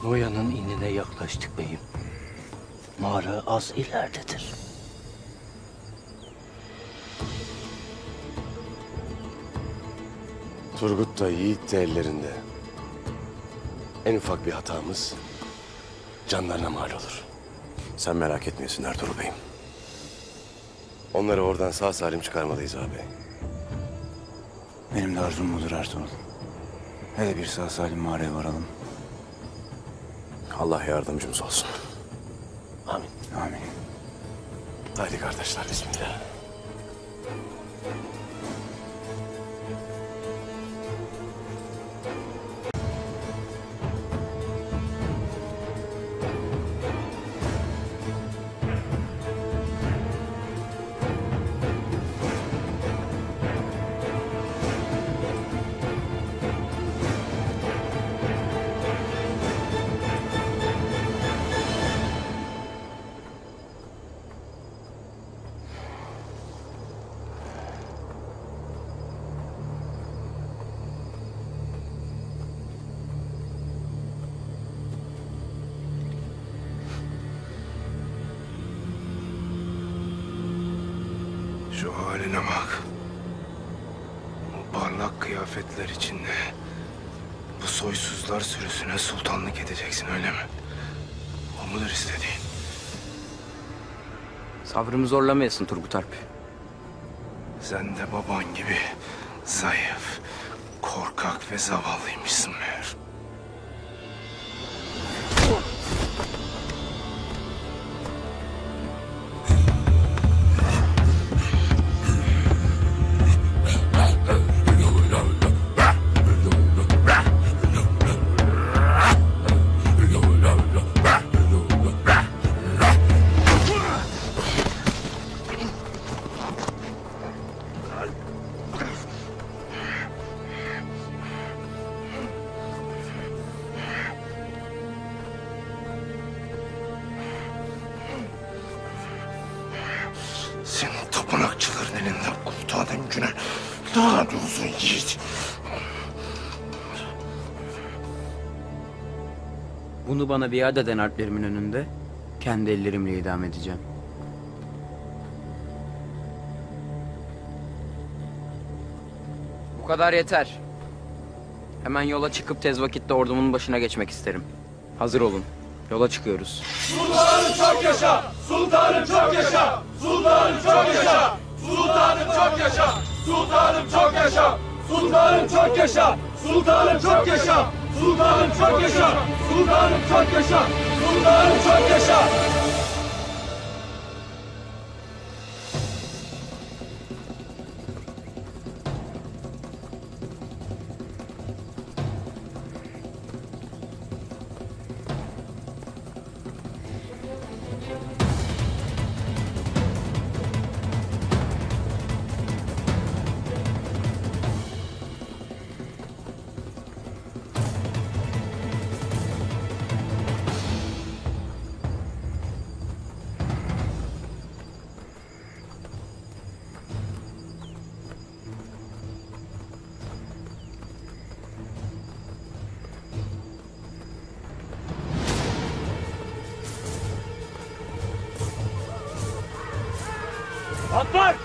Noyan'ın inine yaklaştık beyim. Mağara az ileridedir. Turgut da Yiğit de ellerinde. En ufak bir hatamız canlarına mal olur. Sen merak etmeyesin Ertuğrul Bey'im. Onları oradan sağ salim çıkarmalıyız abi. Benim de arzum budur Ertuğrul. Hele bir sağ salim mağaraya varalım. Allah yardımcımız olsun. Amin. Amin. Haydi kardeşler, bismillah. Şu haline bak. Bu parlak kıyafetler içinde bu soysuzlar sürüsüne sultanlık edeceksin, öyle mi? O mudur istediğin? Sabrımı zorlamayasın Turgut Alp. Sen de baban gibi zayıf, korkak ve zavallıymışsın meğer. Senin tapınakçıların elinden kurtulan güne daha da uzun yiğit. Bunu bana biat eden Alplerimin önünde kendi ellerimle idam edeceğim. Bu kadar yeter. Hemen yola çıkıp tez vakitte ordumun başına geçmek isterim. Hazır olun. Yola çıkıyoruz. Sultanım çok yaşa! Sultanım çok yaşa! Sultanım çok yaşa! Sultanım çok yaşa! Sultanım çok yaşa! Sultanım çok yaşa! Sultanım çok yaşa! Sultanım çok yaşa! Sultanım çok yaşa! Sultanım çok yaşa! Atlar!